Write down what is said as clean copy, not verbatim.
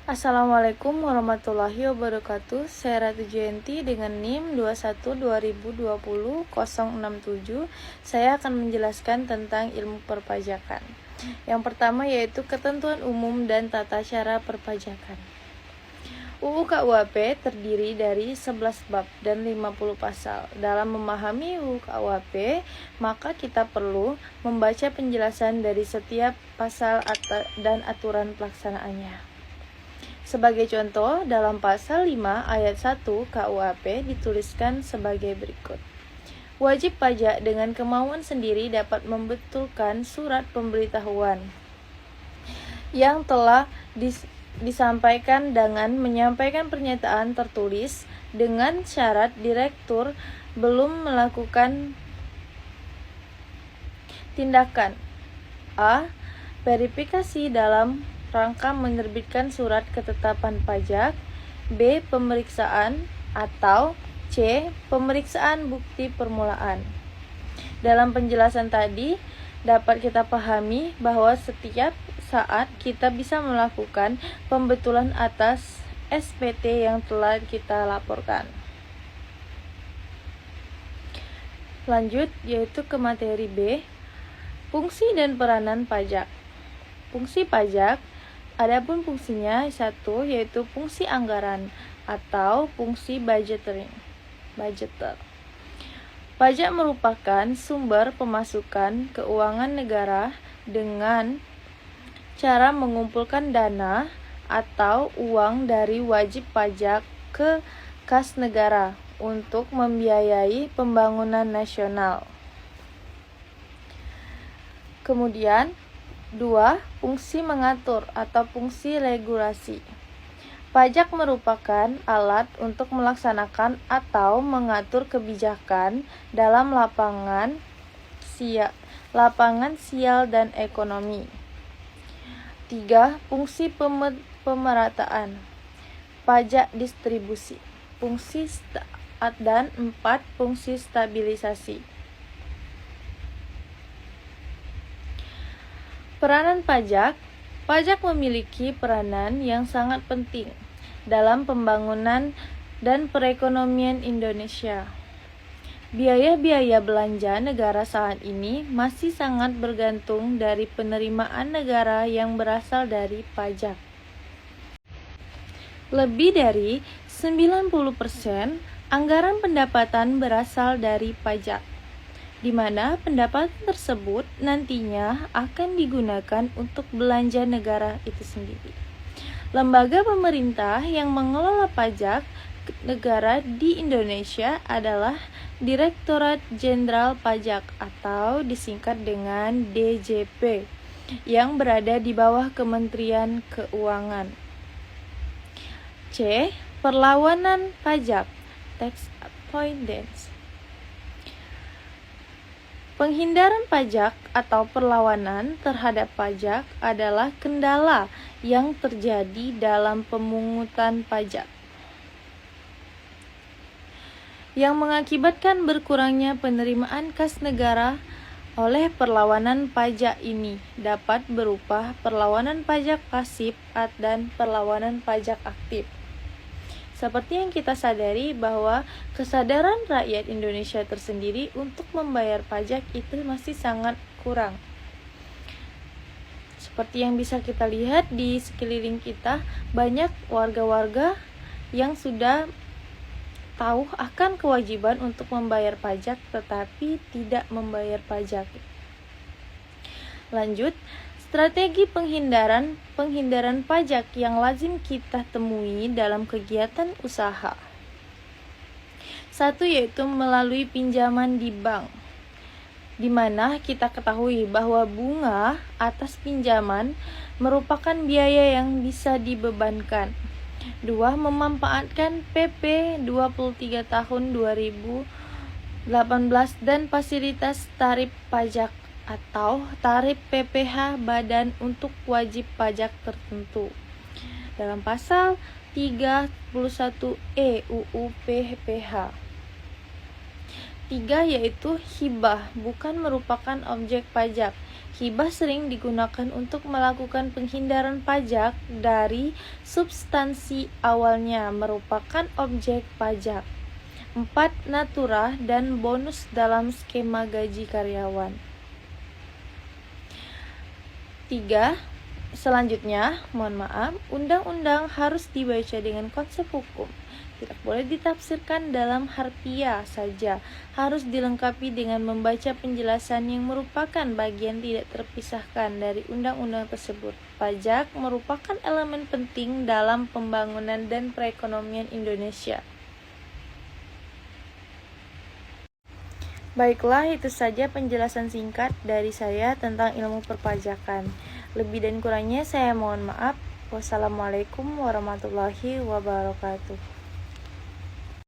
Assalamualaikum warahmatullahi wabarakatuh. Saya Ratu Jenti dengan NIM 21-2020-067. Saya akan menjelaskan tentang ilmu perpajakan. Yang pertama yaitu ketentuan umum dan tata cara perpajakan. UU KUHP terdiri dari 11 bab dan 50 pasal. Dalam memahami UU KUHP, maka kita perlu membaca penjelasan dari setiap pasal dan aturan pelaksanaannya. Sebagai contoh, dalam pasal 5 ayat 1 KUHP dituliskan sebagai berikut. Wajib pajak dengan kemauan sendiri dapat membetulkan surat pemberitahuan yang telah disampaikan dengan menyampaikan pernyataan tertulis dengan syarat direktur belum melakukan tindakan A. Verifikasi dalam rangka menerbitkan surat ketetapan pajak, B. Pemeriksaan, atau C. Pemeriksaan bukti permulaan. Dalam penjelasan tadi dapat kita pahami bahwa setiap saat kita bisa melakukan pembetulan atas SPT yang telah kita laporkan. Lanjut yaitu ke materi B, fungsi dan peranan pajak. Fungsi pajak, adapun fungsinya satu yaitu fungsi anggaran atau fungsi budgeter. Pajak merupakan sumber pemasukan keuangan negara dengan cara mengumpulkan dana atau uang dari wajib pajak ke kas negara untuk membiayai pembangunan nasional. Kemudian 2. Fungsi mengatur atau fungsi regulasi. Pajak merupakan alat untuk melaksanakan atau mengatur kebijakan dalam lapangan sial dan ekonomi. 3. Fungsi pemerataan. Pajak distribusi. Dan 4. Fungsi stabilisasi. Peranan pajak. Pajak memiliki peranan yang sangat penting dalam pembangunan dan perekonomian Indonesia. Biaya-biaya belanja negara saat ini masih sangat bergantung dari penerimaan negara yang berasal dari pajak. Lebih dari 90% anggaran pendapatan berasal dari pajak, di mana pendapatan tersebut nantinya akan digunakan untuk belanja negara itu sendiri. Lembaga pemerintah yang mengelola pajak negara di Indonesia adalah Direktorat Jenderal Pajak atau disingkat dengan DJP yang berada di bawah Kementerian Keuangan. C. Perlawanan pajak, tax avoidance. Penghindaran pajak atau perlawanan terhadap pajak adalah kendala yang terjadi dalam pemungutan pajak yang mengakibatkan berkurangnya penerimaan kas negara. Oleh perlawanan pajak ini dapat berupa perlawanan pajak pasif dan perlawanan pajak aktif. Seperti yang kita sadari bahwa kesadaran rakyat Indonesia tersendiri untuk membayar pajak itu masih sangat kurang. Seperti yang bisa kita lihat di sekeliling kita, banyak warga-warga yang sudah tahu akan kewajiban untuk membayar pajak tetapi tidak membayar pajak. Lanjut, strategi penghindaran pajak yang lazim kita temui dalam kegiatan usaha. 1 yaitu melalui pinjaman di bank, di mana kita ketahui bahwa bunga atas pinjaman merupakan biaya yang bisa dibebankan. 2. Memanfaatkan PP 23 tahun 2018 dan fasilitas tarif pajak atau tarif PPh badan untuk wajib pajak tertentu dalam pasal 31E UU PPh. 3 yaitu hibah, bukan merupakan objek pajak. Hibah sering digunakan untuk melakukan penghindaran pajak dari substansi awalnya merupakan objek pajak. 4. Natura dan bonus dalam skema gaji karyawan. 3. Selanjutnya, undang-undang harus dibaca dengan konsep hukum. Tidak boleh ditafsirkan dalam harfiah saja, harus dilengkapi dengan membaca penjelasan yang merupakan bagian tidak terpisahkan dari undang-undang tersebut. Pajak merupakan elemen penting dalam pembangunan dan perekonomian Indonesia. Baiklah, itu saja penjelasan singkat dari saya tentang ilmu perpajakan. Lebih dan kurangnya saya mohon maaf. Wassalamualaikum warahmatullahi wabarakatuh.